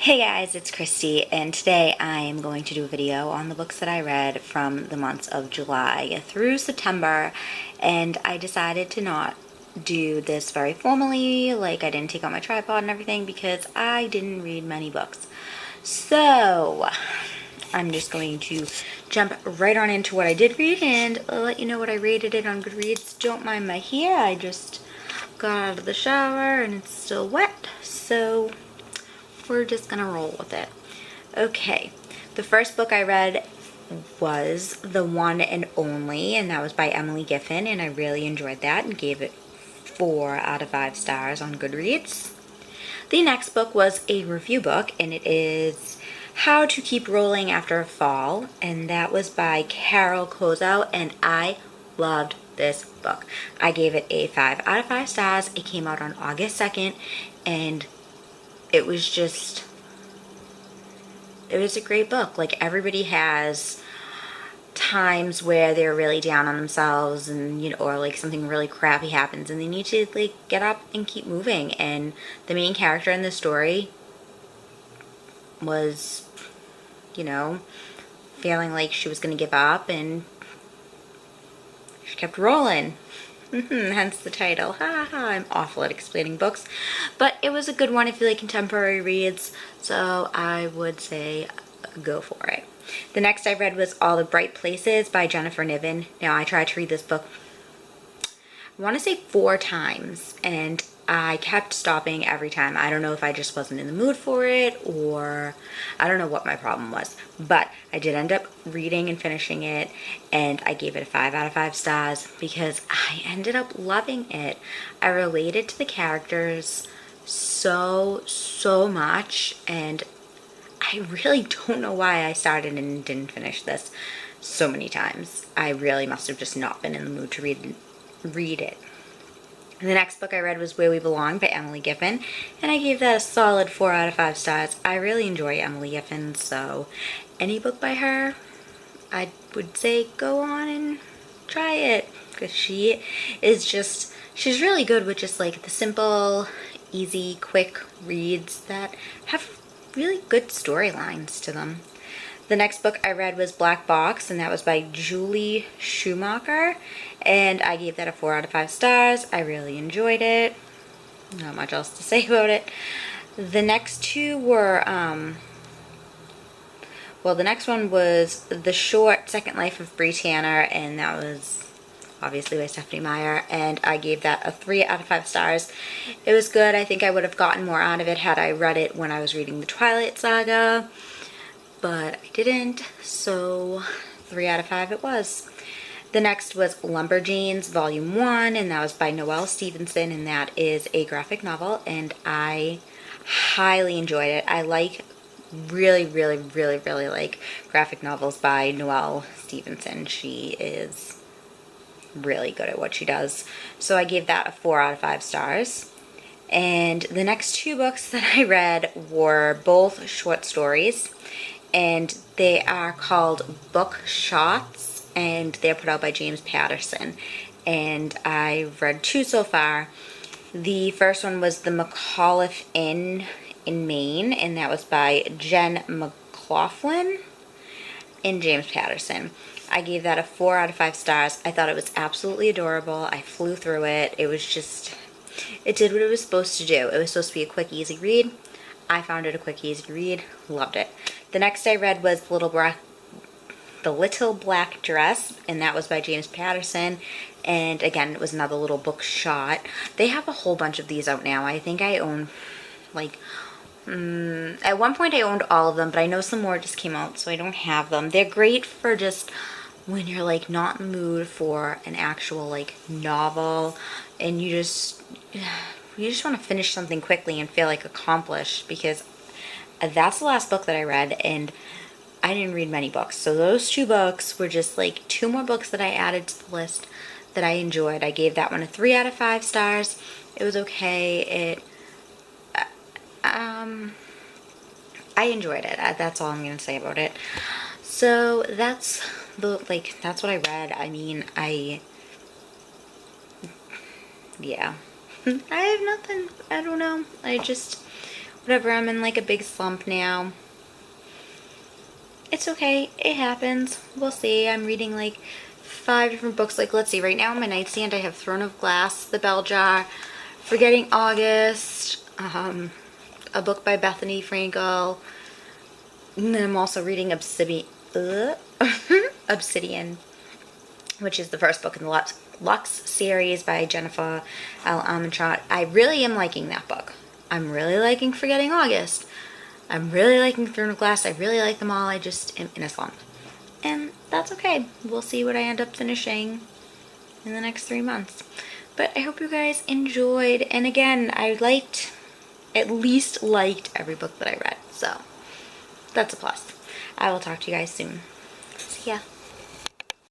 Hey guys, it's Christy, and today I am going to do a video on the books that I read from the months of July through September, and I decided to not do this very formally, like I didn't take out my tripod and everything, because I didn't read many books. So, I'm just going to jump right on into what I did read and let you know what I rated it on Goodreads. Don't mind my hair, I just got out of the shower and it's still wet, so we're just gonna roll with it. Okay, the first book I read was The One and Only, and that was by Emily Giffin, and I really enjoyed that and gave it 4 out of 5 stars on Goodreads. The next book was a review book, and it is How to Keep Rolling After a Fall, and that was by Carol Kozo, and I loved this book. I gave it a 5 out of 5 stars. It came out on August 2nd, and it was a great book. Like, everybody has times where they're really down on themselves and, or like something really crappy happens and they need to like get up and keep moving. And the main character in the story was, feeling like she was going to give up, and she kept rolling. Hence the title. Ha ha, I'm awful at explaining books. But it was a good one if you like contemporary reads, so I would say go for it. The next I read was All the Bright Places by Jennifer Niven. Now, I tried to read this book, I want to say 4 times, and I kept stopping every time. I don't know if I just wasn't in the mood for it, or I don't know what my problem was. But I did end up reading and finishing it, and I gave it a 5 out of 5 stars because I ended up loving it. I related to the characters so much, and I really don't know why I started and didn't finish this so many times. I really must have just not been in the mood to read it. The next book I read was Where We Belong by Emily Giffin, and I gave that a solid 4 out of 5 stars. I really enjoy Emily Giffin, so any book by her, I would say go on and try it, because she's really good with just like the simple, easy, quick reads that have really good storylines to them. The next book I read was Black Box, and that was by Julie Schumacher, and I gave that a 4 out of 5 stars. I really enjoyed it. Not much else to say about it. The next two were, the next one was The Short Second Life of Bree Tanner, and that was obviously by Stephenie Meyer, and I gave that a 3 out of 5 stars. It was good. I think I would have gotten more out of it had I read it when I was reading the Twilight Saga, but I didn't, so 3 out of 5 it was. The next was Lumberjanes Volume 1, and that was by Noelle Stevenson, and that is a graphic novel, and I highly enjoyed it. I really like graphic novels by Noelle Stevenson. She is really good at what she does. So I gave that a 4 out of 5 stars. And the next 2 books that I read were both short stories, and they are called Book Shots, and they're put out by James Patterson. And I've read 2 so far. The first one was The McAuliffe Inn in Maine, and that was by Jen McLaughlin and James Patterson. I gave that a 4 out of 5 stars. I thought it was absolutely adorable. I flew through it. It did what it was supposed to do. It was supposed to be a quick, easy read. I found it a quick, easy read. Loved it. The next I read was The Little Black Dress, and that was by James Patterson. And again, it was another little book shot. They have a whole bunch of these out now. I think I own, at one point I owned all of them, but I know some more just came out, so I don't have them. They're great for just when you're like not in the mood for an actual like novel, and you just want to finish something quickly and feel like accomplished, because that's the last book that I read, and I didn't read many books. So those 2 books were just like 2 more books that I added to the list that I enjoyed. I gave that one a 3 out of 5 stars. It was okay. I enjoyed it. That's all I'm going to say about it. So that's what I read. I mean, yeah. I have nothing. I don't know. I just whatever, I'm in like a big slump now. It's okay, it happens. We'll see. I'm reading like 5 different books. Like, let's see, right now on my nightstand I have Throne of Glass, The Bell Jar, Forgetting August, a book by Bethany Frankel, and then I'm also reading Obsidian, which is the first book in the Lux series by Jennifer L. Armentrout. I really am liking that book. I'm really liking Forgetting August. I'm really liking Throne of Glass. I really like them all. I just am in a slump. And that's okay. We'll see what I end up finishing in the next 3 months. But I hope you guys enjoyed. And again, I at least liked every book that I read. So that's a plus. I will talk to you guys soon. See ya.